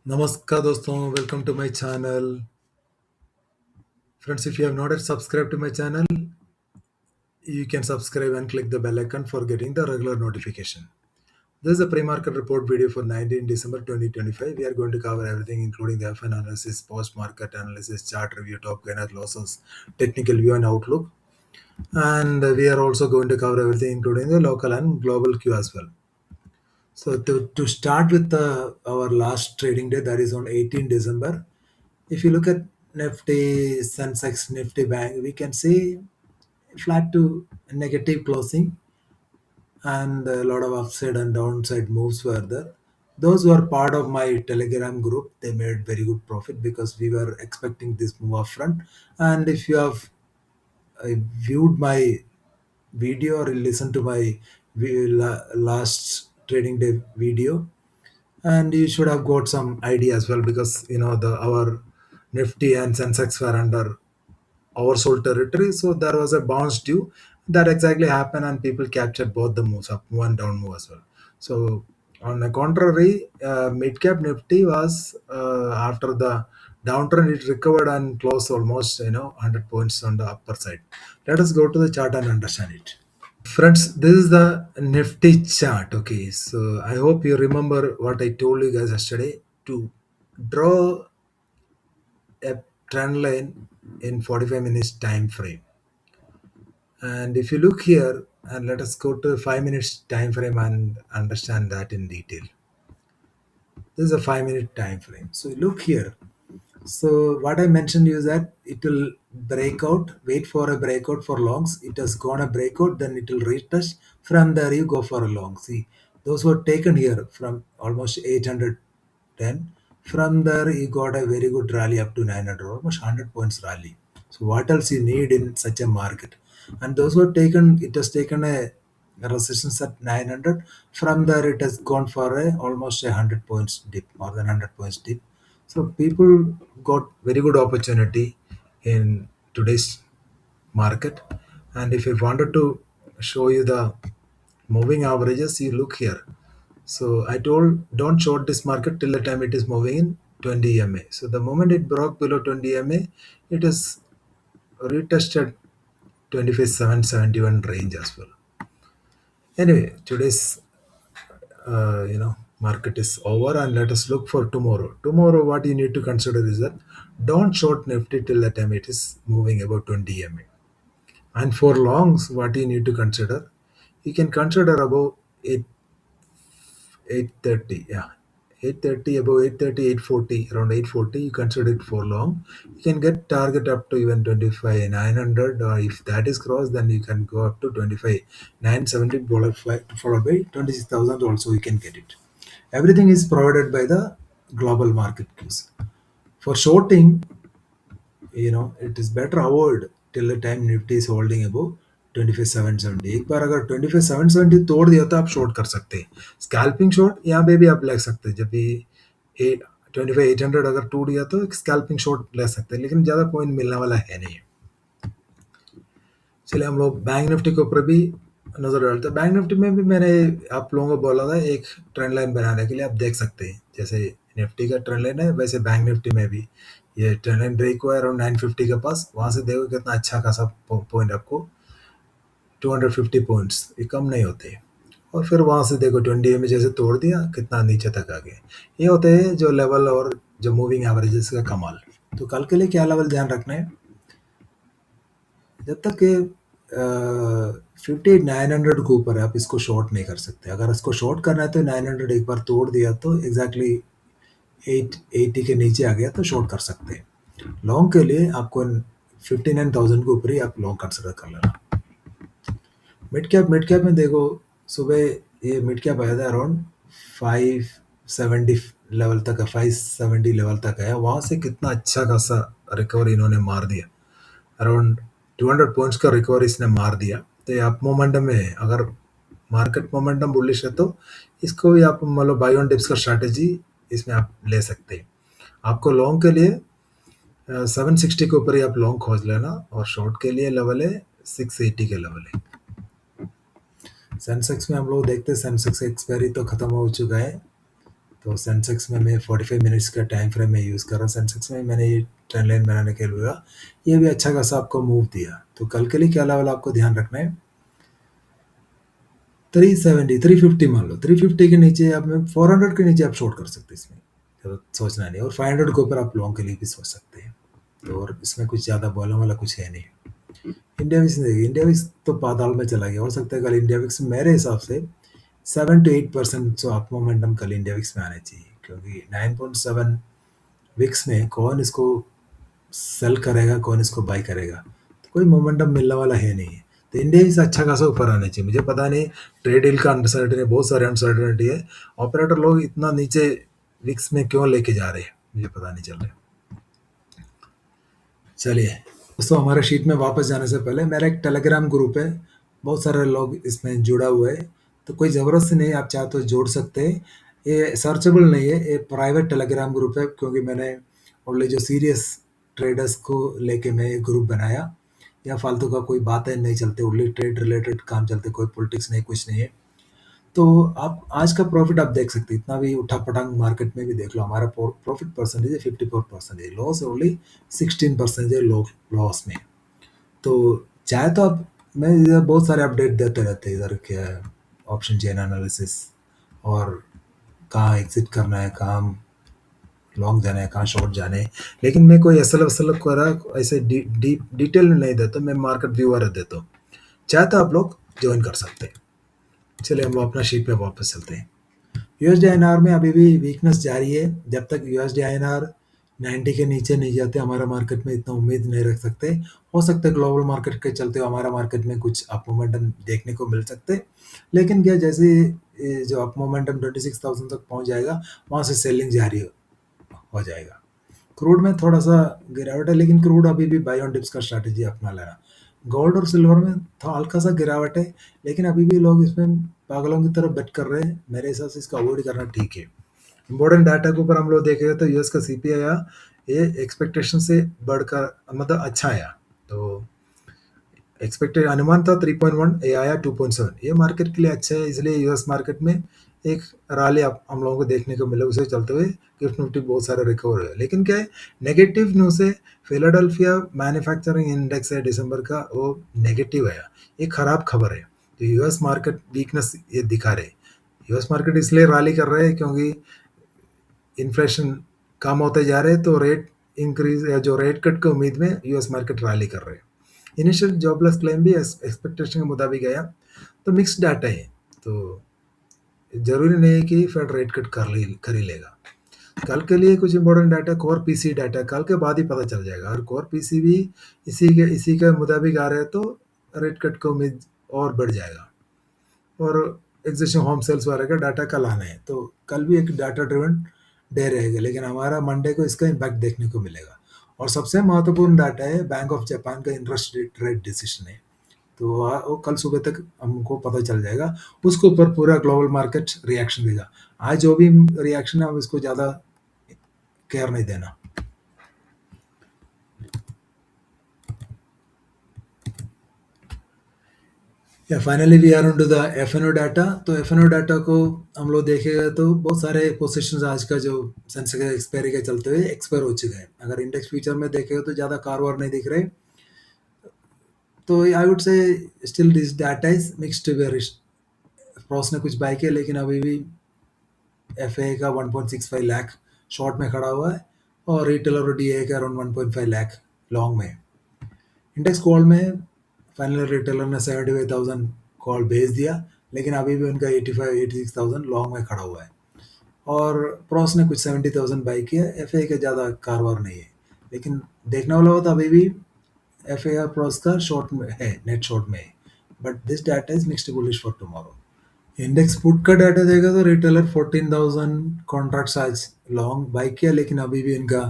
Namaskar doston, welcome to my channel. Friends, if you have not yet subscribed to my channel, you can subscribe and click the bell icon for getting the regular notification. This is a pre-market report video for 19 December 2025. We are going to cover everything including the F analysis, post-market analysis, chart review, top gainer losses, technical view and outlook. And we are also going to cover everything including the local and global Q as well. So to start with our last trading day, that is on 18 December. If you look at Nifty, Sensex, Nifty Bank, we can see flat to negative closing and a lot of upside and downside moves were there. Those who are part of my Telegram group, they made very good profit because we were expecting this move up front. And if you have viewed my video or listened to my last trading day video, and you should have got some idea as well because the our Nifty and Sensex were under oversold territory, so there was a bounce due that exactly happened, and people captured both the moves, up move and down move as well. So on the contrary, mid cap Nifty was after the downtrend, it recovered and closed almost 100 points on the upper side. Let us go to the chart and understand it. Friends, this is the Nifty chart. Okay, so I hope you remember what I told you guys yesterday to draw a trend line in 45 minutes time frame. And if you look here, and let us go to 5 minutes time frame and understand that in detail. This is a 5 minute time frame. So look here. So what I mentioned is that it will break out, wait for a breakout for longs. It has gone a breakout, then it will retouch. From there you go for a long. See, those were taken here from almost 810. From there you got a very good rally up to 900, almost 100 points rally. So what else you need in such a market? And those were taken, it has taken a resistance at 900. From there it has gone for a almost 100 points dip, more than 100 points dip. So people got very good opportunity in today's market. And if I wanted to show you the moving averages, you look here. So I told don't short this market till the time it is moving in 20 EMA. So the moment it broke below 20 EMA, it has retested 25,771 range as well. Anyway, today's market is over, and let us look for tomorrow. Tomorrow, what you need to consider is that don't short Nifty till the time it is moving about 20 EMA. And for longs, what you need to consider, you can consider about 830, yeah, 830, above 830, 840, around 840, you consider it for long. You can get target up to even 25 900, or if that is crossed, then you can go up to 25 970, followed by 26,000 also you can get it. Everything is provided by the global market cues. For shorting, it is better avoid till the time Nifty is holding above 25,770. एक बार अगर 25,770 तोड़ दिया तो आप short कर सकते हैं. Scalping short यहाँ पे भी आप ले सकते हैं. जब भी 25,800 अगर टूट गया तो एक स्कैल्पिंग शॉर्ट ले सकते हैं, लेकिन ज़्यादा पॉइंट मिलने वाला है नहीं. चलिए हम लोग बैंक निफ्टी के ऊपर भी नजर डालते हैं. बैंक निफ्टी में भी मैंने आप लोगों को बोला था एक ट्रेंड लाइन बनाने के लिए, आप देख सकते हैं जैसे निफ्टी का ट्रेंड लाइन है वैसे बैंक निफ्टी में भी ये ट्रेंड लाइन ब्रेक हुआ है अराउंड 950 के पास. वहां से देखो कितना अच्छा खासा पॉइंट आपको 250 पॉइंट्स, ये कम नहीं होते. और फिर वहां से देखो 20 में जैसे तोड़ दिया कितना नीचे तक आ गया. ये होते हैं जो लेवल और जो मूविंग एवरेजेस का कमाल. तो कल के लिए क्या लेवल ध्यान रखना है, जब तक 58,900 के ऊपर है आप इसको शॉर्ट नहीं कर सकते. अगर इसको शॉर्ट करना है तो 900 एक बार तोड़ दिया तो एग्जैक्टली 880 के नीचे आ गया तो शॉर्ट कर सकते हैं. लॉन्ग के लिए आपको 59,000 के ऊपर ही आप लॉन्ग कंसिडर कर लेना. मिड कैप में देखो सुबह ये मिड कैप आया था अराउंड 570 लेवल तक है, 570 लेवल तक है. वहां से कितना अच्छा खासा रिकवर इन्होंने मार दिया, अराउंड 200 पॉइंट्स का रिकवर इसने मार दिया. तो ये अप मोमेंटम में है. अगर मार्केट मोमेंटम बुलिश है तो इसको भी आप मतलब बाय ऑन डिप्स का स्ट्रैटेजी इसमें आप ले सकते हैं. आपको लॉन्ग के लिए 760 के ऊपर ही आप लॉन्ग खोज लेना, और शॉर्ट के लिए लेवल है 680 के लेवल है. सेंसेक्स में हम लोग देखते हैं सेंसेक्स एक्सपायरी तो खत्म हो चुका है. तो सेंसेक्स में मैं 45 मिनट्स का टाइम फ्रेम में यूज़ कर रहा हूँ। सेंसेक्स में मैंने ये ट्रेंड लाइन बनाने के लिए ये भी अच्छा खासा आपको मूव दिया। तो कल के लिए क्या लेवल आपको ध्यान रखना है, 370 350 मान लो, 350 के नीचे आप 400 के नीचे आप शॉर्ट कर सकते हैं, इसमें ज़्यादा सोचना नहीं। और 500 के ऊपर आप लॉन्ग के लिए भी सोच सकते हैं। तो और इसमें कुछ ज़्यादा बोलने वाला कुछ है नहीं। इंडिया विक्स देखिए, इंडिया विक्स तो पाताल में चला गया। हो सकता है कल इंडिया विक्स मेरे हिसाब से 7 to 8% जो अप मोमेंटम कल इंडिया विक्स में आने चाहिए, क्योंकि 9.7 विक्स में कौन इसको सेल करेगा, कौन इसको बाय करेगा, तो कोई मोमेंटम मिलने वाला है नहीं। तो इंडिया से अच्छा खासा ऊपर आना चाहिए। मुझे पता नहीं, ट्रेड डील का अनसर्टेनिटी है, बहुत सारे अनसर्टेनिटी है। ऑपरेटर लोग इतना नीचे विक्स में क्यों लेके जा रहे हैं, मुझे पता नहीं चल रहा। चलिए दोस्तों, हमारे शीट में वापस जाने से पहले मेरा एक टेलीग्राम ग्रुप है, बहुत सारे लोग इसमें जुड़ा हुआ है। तो कोई ज़बरदस्त नहीं, आप चाहे तो जोड़ सकते हैं। ये सर्चेबल नहीं है, ये प्राइवेट टेलीग्राम ग्रुप है, क्योंकि मैंने ओनली जो सीरियस ट्रेडर्स को लेके मैं ये ग्रुप बनाया। या फालतू का कोई बातें नहीं चलते, ओनली ट्रेड रिलेटेड काम चलते, कोई पॉलिटिक्स नहीं, कुछ नहीं है। तो आप आज का प्रॉफिट आप देख सकते हैं, इतना भी उठा पटांग मार्केट में भी देख लो, हमारा प्रॉफिट परसेंटेज है 54%, लॉस ओनली 16% लॉस में। तो चाहे तो आप, मैं इधर बहुत सारे अपडेट देते रहते हैं, इधर क्या ऑप्शन चेन एनालिसिस, और कहाँ एग्जिट करना है, कहाँ लॉन्ग जाना है, कहाँ शॉर्ट जाना है। लेकिन मैं कोई एस एल करा ऐसे डिटेल में नहीं देता, मैं मार्केट व्यूअर देता हूँ। चाहे तो आप लोग ज्वाइन कर सकते हैं। चलिए हम अपना शीट पे वापस चलते हैं। यूएसडी आईएनआर में अभी भी वीकनेस जारी है। जब तक यूएसडी आईएनआर 90 के नीचे नहीं जाते, हमारा मार्केट में इतना उम्मीद नहीं रख सकते। हो सकता है ग्लोबल मार्केट के चलते हमारा मार्केट में कुछ अप मोमेंटम देखने को मिल सकते, लेकिन क्या जैसे जो अप मोमेंटम 26,000 तक पहुंच जाएगा, वहां से सेलिंग जारी हो जाएगा। क्रूड में थोड़ा सा गिरावट है, लेकिन क्रूड अभी भी बाय ऑन डिप्स का स्ट्रैटेजी अपना लेना। गोल्ड और सिल्वर में थोड़ा हल्का सा गिरावट है, लेकिन अभी भी लोग इसमें पागलों की तरफ बेट कर रहे हैं। मेरे हिसाब से इसको अवॉइड करना ठीक है। इम्पोर्टेंट डाटा के ऊपर हम लोग देखेंगे तो यूएस का सीपीआई आया, ये एक्सपेक्टेशन से बढ़कर मतलब अच्छा आया। तो एक्सपेक्टेड अनुमान था 3.1, ये आया 2.7। ये मार्केट के लिए अच्छा है, इसलिए यूएस मार्केट में एक रैली हम लोगों को देखने को मिला। उसे चलते हुए गिफ्ट निफ्टी बहुत सारे रिकवर हुए, लेकिन क्या है, नेगेटिव न्यूज़ है। फिलाडेल्फिया मैन्युफैक्चरिंग इंडेक्स है दिसंबर का, वो नेगेटिव आया, ये खराब खबर है। तो यूएस मार्केट वीकनेस ये दिखा रहे। यूएस मार्केट इसलिए रैली कर रहे हैं क्योंकि इन्फ्लेशन कम होते जा रहे हैं, तो रेट इंक्रीज या जो रेट कट की उम्मीद में यूएस मार्केट रैली कर रहे हैं। इनिशियल जॉबलेस क्लेम भी एक्सपेक्टेशन के मुताबिक आया। तो मिक्स्ड डाटा है, तो जरूरी नहीं है कि फेड रेट कट कर ही लेगा। कल के लिए कुछ important data, core PC data कल के बाद ही पता चल जाएगा। और कोर पीसी भी इसी के मुताबिक आ रहे हैं, तो रेट कट की उम्मीद और बढ़ जाएगा। और एग्जिस्टिंग होम सेल्स वाले का डाटा कल आना है, तो कल भी एक डाटा ड्रिवन डे रहेगा, लेकिन हमारा मंडे को इसका इम्पैक्ट देखने को मिलेगा। और सबसे महत्वपूर्ण डाटा है बैंक ऑफ जापान का इंटरेस्ट रेट डिसीजन है। तो वो कल सुबह तक हमको पता चल जाएगा, उसके ऊपर पूरा ग्लोबल मार्केट रिएक्शन देगा। आज जो भी रिएक्शन है, हम इसको ज़्यादा केयर नहीं देना। या finally we are to the FNO data. तो एफएनओ डाटा को हम लोग देखेगा तो बहुत सारे पोजीशंस आज का जो सेंसेक्स एक्सपायरी के चलते हुए एक्सपायर हो चुके हैं। अगर इंडेक्स फ्यूचर में देखेगा तो ज़्यादा कारोबार नहीं दिख रहे। तो I would say still this data is mixed bearish. Pros ने कुछ बाय किया, लेकिन अभी भी एफए का 1.65 लाख शॉर्ट में खड़ा हुआ है, और रिटेलर और डीए का अराउंड 1.5 लाख लॉन्ग में। इंडेक्स कॉल में फाइनल रिटेलर ने 75,000 कॉल भेज दिया, लेकिन अभी भी उनका 86,000 लॉन्ग में खड़ा हुआ है। और प्रॉस ने कुछ 70,000 बाई किया। एफए का ज़्यादा कारोबार नहीं है, लेकिन देखने वाला होता अभी भी एफए और प्रॉस का शॉर्ट में है, नेट शॉर्ट में है। But this data is mixed bullish for tomorrow. Index put का डाटा देगा तो रिटेलर 14,000 कॉन्ट्रैक्ट्स आज लॉन्ग बाई किया, लेकिन अभी भी इनका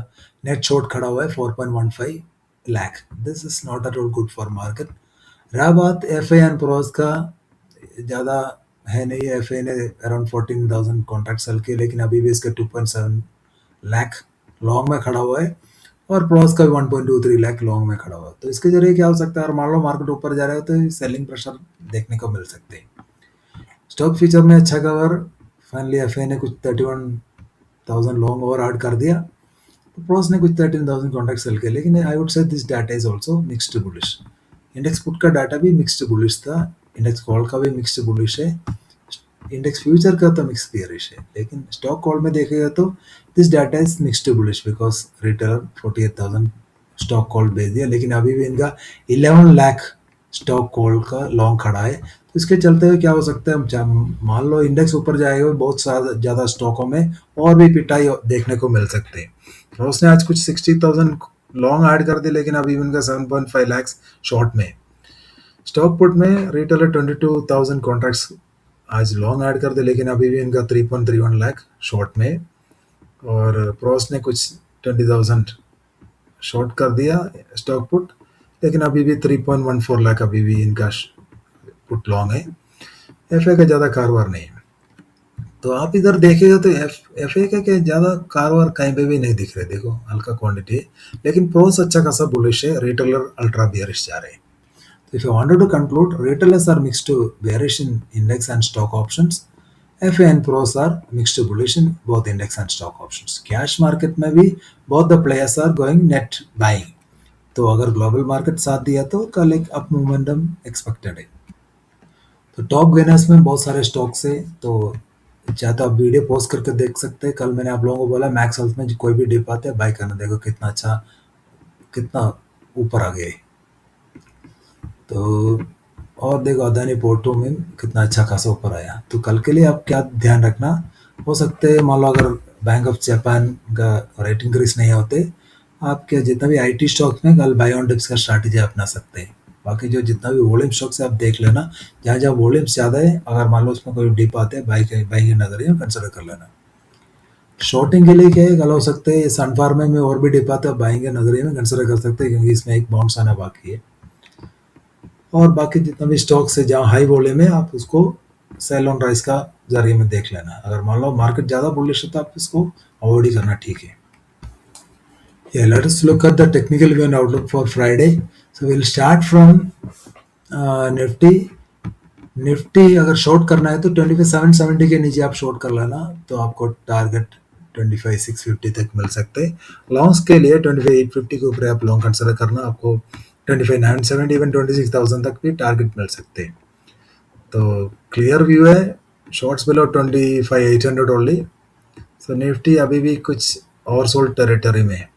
नेट शॉर्ट खड़ा हुआ है 4.15 lakh. This is not at all good for market. रहा बात एफ एंड प्रोज का, ज़्यादा है नहीं। एफ ने अराउंड 14,000 कॉन्ट्रैक्ट सेल किए, लेकिन अभी भी इसका 2.7 लाख लॉन्ग में खड़ा हुआ है, और प्रोज का भी 1.23 लाख लॉन्ग में खड़ा हुआ है। तो इसके जरिए क्या हो सकता है, और मान लो मार्केट ऊपर जा रहा है तो सेलिंग प्रेशर देखने को मिल सकते हैं। स्टॉक फ्यूचर में अच्छा कवर। फाइनली एफ ने कुछ 31 1000 लॉन्ग और ऐड कर दिया, तो प्रोस ने कुछ 13,000 कॉन्ट्रैक्ट सेल किया, लेकिन I would say this data is also mixed bullish. Index put का डाटा भी मिक्स्ड बुलिश था, इंडेक्स कॉल का भी मिक्स्ड बुलिश है, इंडेक्स फ्यूचर का तो मिक्स बियरिश है, लेकिन स्टॉक कॉल में देखेगा तो this data is mixed bullish because retailer 48,000 stock call भेज दिया, लेकिन अभी भी इनका 11 लाख स्टॉक कॉल का लॉन्ग खड़ा है। तो इसके चलते हुए क्या हो सकता है, मान लो इंडेक्स ऊपर जाएगा, बहुत ज़्यादा स्टॉकों में और भी पिटाई देखने को मिल सकते हैं। तो उसने आज कुछ 60,000 लॉन्ग ऐड कर दी, लेकिन अभी उनका 7.5 लाख शॉर्ट में। स्टॉक पुट में रिटेलर 22,000 कॉन्ट्रैक्ट्स आज लॉन्ग ऐड कर दे, लेकिन अभी भी इनका 3.31 लाख शॉर्ट में। और प्रोस ने कुछ 20,000 शॉर्ट कर दिया स्टॉक पुट, लेकिन अभी भी 3.14 लाख अभी भी इनका पुट लॉन्ग है। एफए का ज़्यादा कारोबार नहीं है। तो आप इधर देखेगा तो एफए का क्या ज़्यादा कारोबार कहीं पे भी नहीं दिख रहे, देखो हल्का क्वांटिटी है, लेकिन प्रोस अच्छा खासा बुलिश है, रिटेलर अल्ट्रा बियरिश जा रहे हैं। If you wanted to conclude, retailers are mixed to bearish in index and stock options. FA and pros are mixed to bullish in both index and stock options. Cash market में भी both the players are going net buying. तो अगर global market साथ दिया तो कल एक up momentum expected है। तो टॉप गेनर्स में बहुत सारे स्टॉक्स है, तो चाहे तो आप वीडियो पोस्ट करके देख सकते हैं। कल मैंने आप लोगों को बोला मैक्स हेल्थ में कोई भी डिप आते हैं बाय करना, देखो कितना अच्छा, कितना ऊपर आ गया है। तो और देखो अदानी पोर्टो में कितना अच्छा खासा ऊपर आया। तो कल के लिए आप क्या ध्यान रखना, हो सकते हैं मान लो अगर बैंक ऑफ जापान का रेट इंक्रीज नहीं होते, आपके जितना भी आईटी स्टॉक्स में कल बाय ऑन डिप्स का स्ट्रैटेजी अपना सकते हैं। बाकी जो जितना भी वॉल्यूम स्टॉक्स है आप देख लेना, जहाँ जहाँ वॉल्यूम्स ज़्यादा है, अगर मान लो उसमें कोई डिप आते हैं बाई के नज़रिए कंसिडर कर लेना। शॉर्टिंग के लिए क्या है, कल हो सकते हैं सन फार्मा में और भी डिप आते हैं, बाइंग के नज़रिए में कंसिडर कर सकते हैं, क्योंकि इसमें एक बाउंस आना बाकी है। और बाकी जितना भी स्टॉक्स है जहाँ हाई वॉल्यूम है, आप उसको सेल ऑन राइज का जरिए में देख लेना। अगर मान लो मार्केट ज़्यादा बुलिश है तो आप इसको अवॉइड ही करना, ठीक है। Yeah, let us look at the technical view and outlook for Friday. So we'll start from Nifty. Nifty अगर शॉर्ट करना है तो 25,770 के नीचे आप शॉर्ट कर लेना, तो आपको टारगेट 25,650 तक मिल सकते हैं। लॉन्ग्स के लिए 25,850 के ऊपर आप लॉन्ग कंसिडर करना, आपको 25,970 इवन 26,000 तक भी टारगेट मिल सकते हैं। तो क्लियर व्यू है, शॉर्ट्स बिलो 25,800 ओनली। सो निफ्टी अभी भी कुछ ओवर सोल्ड टेरिटरी में है,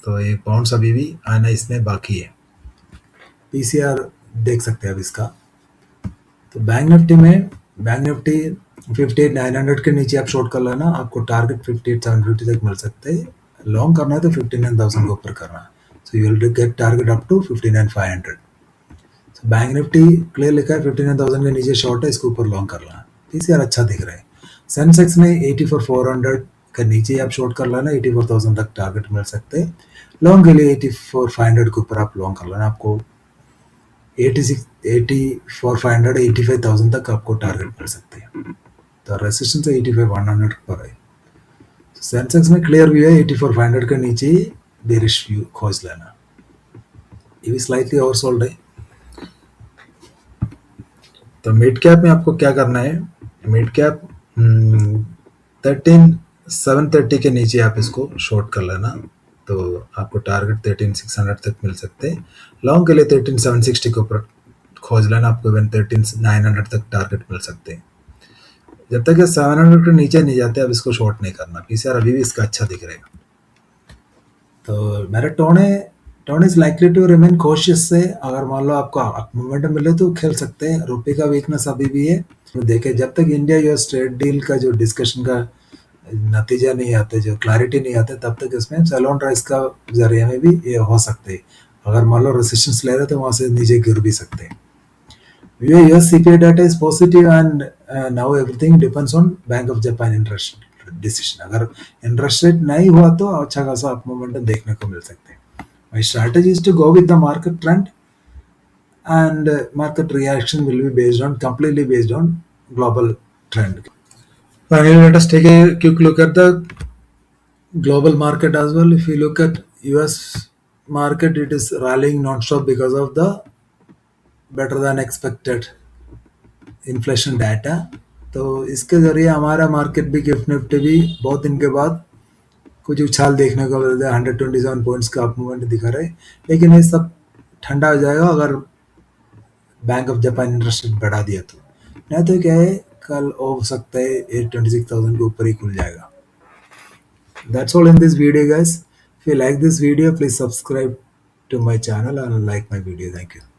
तो ये बाउंस अभी भी आना इसमें बाकी है। पीसीआर देख सकते हैं अब इसका। तो बैंक निफ्टी में, बैंक निफ्टी 58,900 के नीचे आप शॉर्ट कर लेना, आपको टारगेट 58,750 तक मिल सकते हैं। लॉन्ग करना है तो 59,000 के ऊपर करना, so you will get target up to 59,500। So bank Nifty clear लिखा है 59,000 के नीचे शॉर्ट है, इसके ऊपर लॉन्ग कर लेना। पीसीआर अच्छा दिख रहा है। सेंसेक्स में 84,400 के नीचे आप शॉर्ट कर लेना, 84,000 तक टारगेट मिल सकते हैं। लॉन्ग के लिए 84,500 के ऊपर आप लॉन्ग कर लेना, आपको 84,500 85,000 तक आपको टारगेट मिल सकते हैं। तो रेसिस्टेंस 85,100 पर है। सेंसेक्स में क्लियर व्यू है, 84,500 के नीचे बेरिश व्यू खोज लेना। ये भी स्लाइटली ओवरसोल्ड है। तो मिड कैप में आपको क्या करना है, मिड कैप 13,730 के नीचे आप इसको शॉर्ट कर लेना, तो आपको टारगेट 13,600 तक मिल सकते हैं। लॉन्ग के लिए 13,760 के ऊपर खोज लेना, आपको इवन 13,900 तक टारगेट मिल सकते हैं। जब तक ये 700 के नीचे नहीं जाते, अब इसको शॉर्ट नहीं करना। पीसीआर अभी भी इसका अच्छा दिख रहेगा। तो मेरा tone is likely to remain cautious से, अगर मान लो आपको मोमेंटम मिले तो खेल सकते हैं। रुपये का वीकनेस अभी भी है, तो देखें जब तक इंडिया यूएस ट्रेड डील का जो डिस्कशन का नतीजा नहीं आते, जो क्लैरिटी नहीं आते, तब तक इसमें सेल ऑन राइज का जरिए में भी ये हो सकते हैं। अगर मान लो रेसिस्टेंस ले रहे तो वहाँ से नीचे गिर भी सकते हैं। US CPI data is positive and now everything depends on Bank of Japan interest decision. अगर इंटरेस्ट रेट नहीं हुआ तो अच्छा खासा अप मोमेंटम देखने को मिल सकते हैं। My strategy is to go with the market trend, and market reaction will be completely based on global trend. Finally, let us take a quick look at the global market as well. If you look at US market, it is rallying non-stop because of the better than expected inflation data. तो इसके ज़रिए हमारा market भी, gift Nifty भी बहुत दिन के बाद कुछ उछाल देखने को मिल रहा है। 127 पॉइंट्स का अप मूवमेंट दिखा रहा है, लेकिन ये सब ठंडा हो जाएगा अगर bank of Japan interest rate बढ़ा दिया तो। नहीं तो क्या है, कल हो सकता है 826,000 के ऊपर ही खुल जाएगा। That's all in this video, guys. If you like this video, please subscribe to my channel and like my video. Thank you.